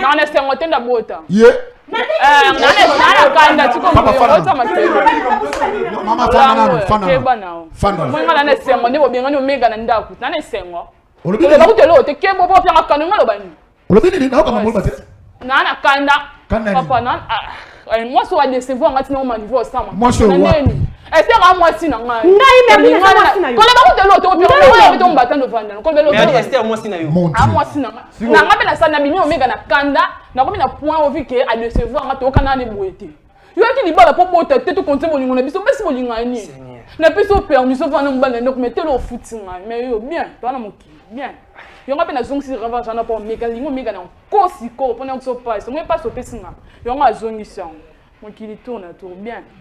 Non, c'est un hôtel de bota. Yeah.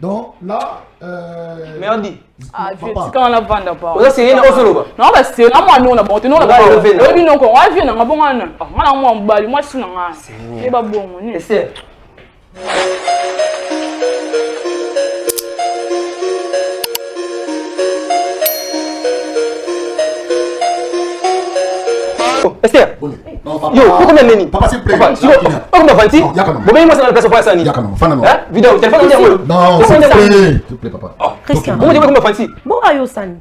Donc là, Merdi. Ah, je suis quand la vente pas. Vous c'est une autre là. Non, bah c'est là moi non là, bon, tu non là. Oui, non, on va venir, on va bon an. Ah, moi on bali, moi je suis là. C'est pas bon. C'est Esther. Yo, pourquoi même papa s'il te plaît. Pourquoi Fanti? Bon mais moi c'est la place pour ça ni. Hein? Vidéo, téléphone on dit. Non, s'il te plaît papa. Christian. Comment tu veux comme Fanti? Bon ayo san.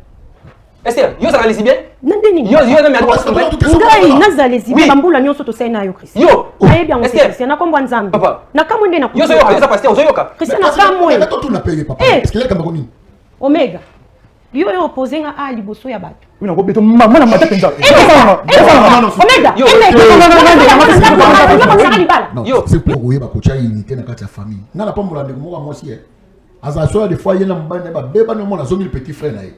Esther, yo ça les bien? Nandeni. Yo na mais ngai nazale zibe bambula nyonso to sai nayo Christian. Yo, aye bien Christian na kombo nzambe. Papa. Na kamwende na yo so yo ça pasteur, yo ka. Christian na kamwe. Mais tout na payé papa. Est-ce qu'il y a comme nini? Omega. Yo yo opposé nga ali boso ya bato. Oui, on va beto maman na mata penza. Omega. Non, c'est pour oyer ba kocha unité na kati ya famille. Na la pombola ndeko moko mosi eh. Azasoya des fois yena mbane ba beba no mona zomi petit frère na ye.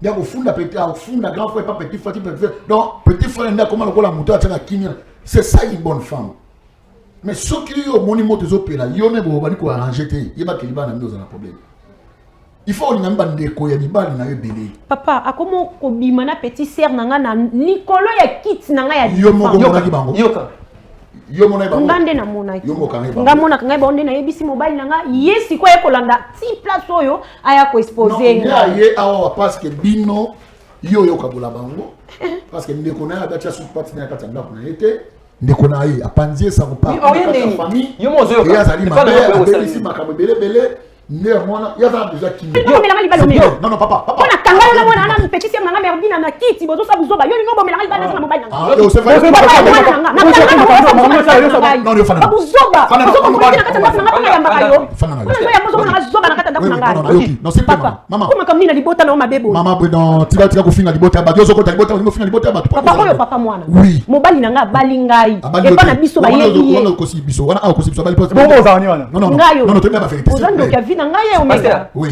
Ndia ko funda petit a funda grand frère pas petit frère. Donc petit frère ndia comment lokola muto ataka kimia. C'est ça une bonne femme. Mais ce qui yo moni moto zo pela yo ne bo bani ko arranger te. Yeba keliba na ndoza na problème. Il faut que nous ayons papa, comment kobima na petit sœur nanga na Nicolo ya kit nanga ya yoka. Yo mona ba. Ngande na mona. Yo moka ngai ba. Ngamona ngai ba onde na yebisi mobile nanga. Yesi ko ekolanda ti place oyo aya ko exposer nga. Non, ye awa parce que bino yo yo kabula bango. Parce que ndeko na abacha sous parti na katanga kuna ete. Ndeko na ye apanzie sa ko pa. Yo mo zo yo. Ya zali ma. Ici makabo bele. Néanmoins, il y a déjà qui. Non, non, papa. On a tangala na mwana na petit sœur nanga merdina na kiti bozo sa buzoba yo lingo bomela ngai bana na mobile nanga. Ah, yo c'est vrai. Non, yo fana. Buzoba. Buzoba mobile nanga tanga nanga nanga yamba yo. Fana nanga. Nanga yamba zo nanga zoba nanga tanga nanga. Non, c'est pas maman. Comment comme ni na libota na mabebo. Maman non, tu vas ko finga libota ba yo zo ko ta libota ko finga libota ba. Papa oyo papa mwana. Oui. Mobile nanga balingai. Et pas na biso ba yebi. Wana ko si biso. Wana ko si biso ba lipote. Bon ozani wana. Non, non, tu n'as pas fait. Ozando ka vina ngai Omega. Oui.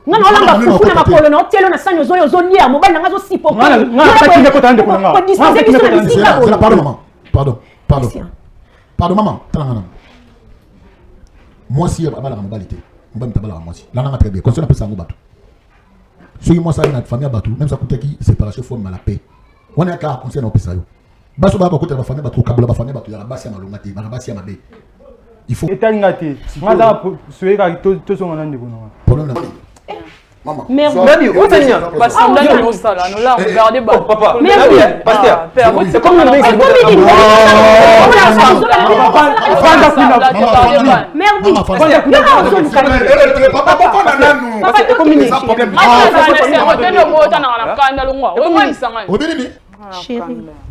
Nga no lamba fufu na makolo na hotelo na sanyo zoyo zolia mobile nanga zo sipo. Nga takinde ko tande ko nga. Pardon maman. Pardon maman. Talangana. Moi si abala na mobile té. Mobile tabala moi si. La nanga très bien. Conseil na pesa ngo bato. Soki moi ça na famille bato, même ça coûte qui séparation forme la paix. On a ka conseil na pesa yo. Baso ba ko côté la famille bato kabula ba famille bato ya basi ya malonga té, ba basi ya mabe. Il faut etangati ngaza sueka to songa ndiko na maman merci on tenia parce qu'on a nos salles on l'a regardé bas papa pasteur c'est comme le mec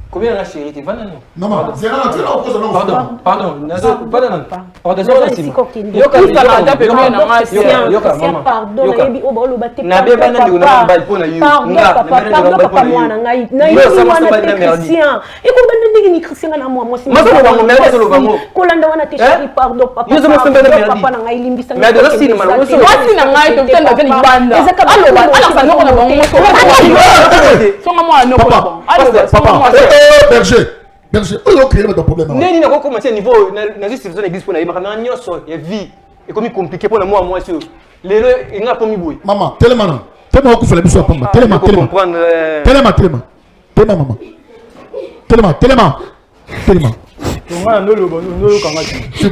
combien la chérie tu vas non maman c'est là tu là opposé non pardon pardon yo ka sala da pe na ngasi yo ka maman pardon yebi obolo batte na be bana ndi na mbali pona yo pardon papa mwana ngai na yo mwana Christian iko bande ndingi ni Christian na moi moi maso bango merde solo bango kolanda wana te chérie pardon papa yo zama sembe na papa na ngai limbisa mais de la cinéma moi si na ngai to tenda ke libanda ala sa noko na bango so mama no papa berger oyo créer le problème neni na ko commencer niveau na justice zone existe pona yima na nyoso ya vie et comme compliqué pona moi sur lelo inga pomi boy maman tellement ko fela biso pamba tellement ngana ndolo kanga s'il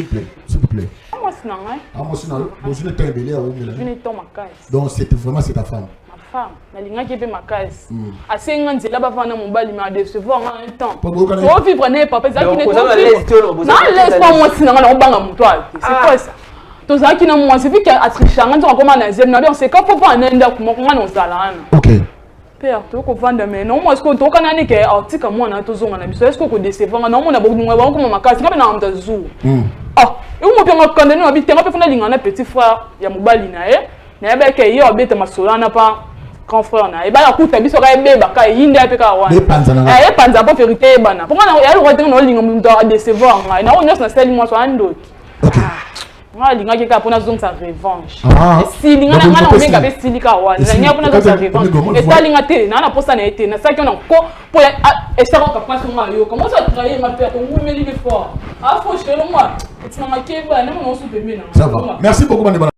vous plaît moi si na ngai moi si na vous ne t'embellir au milieu je ne tombe pas donc c'était vraiment c'est ta femme femme nalingaki pe makasi asenga nzela bafana mobali ma décevoir en un temps Po boka na- to vivre ne papa ezaki ne Bozala laisse te, bozala na laisse pas moi sinanga na obanga moto ate c'est quoi ça tozalaki na mwasi vi ke atrichanga nzonga koma na zemi na bien c'est ka popo anenda kumoko ngana ozala wana Ok. père tokovanda me na moi est-ce que tokana ni ke artika mwana tozonga na biso est-ce que kodécevanga na mona bokungwa bakoma makasi ngabe na mta zu ah imo pe ngakanda ni wabi tenga pe funa lingana petit frère ya mobali na ye na yeba ke yo abeta masolana pa grand frère na eba ya kuta biso ka ebeba ka yinde pe ka wana Be panza na. eh panza po vérité bana pour moi ya lo tenga no linga mto a décevoir ngai na onyo na seli moi so andoki Ok. nga linga ke ka pona zong sa revanche Ah. si linga na Donc, ngana on peut omenga si- be sili ka wana si- nya pona zong sa revanche Comment- et ça linga te na posa na ete na saki on ko pour et ça on capable sur yo comment ça trahir ma père on me dit fort ah faut chez moi et tu m'as marqué ba na on se peut bien Ça va. Merci beaucoup, Bande.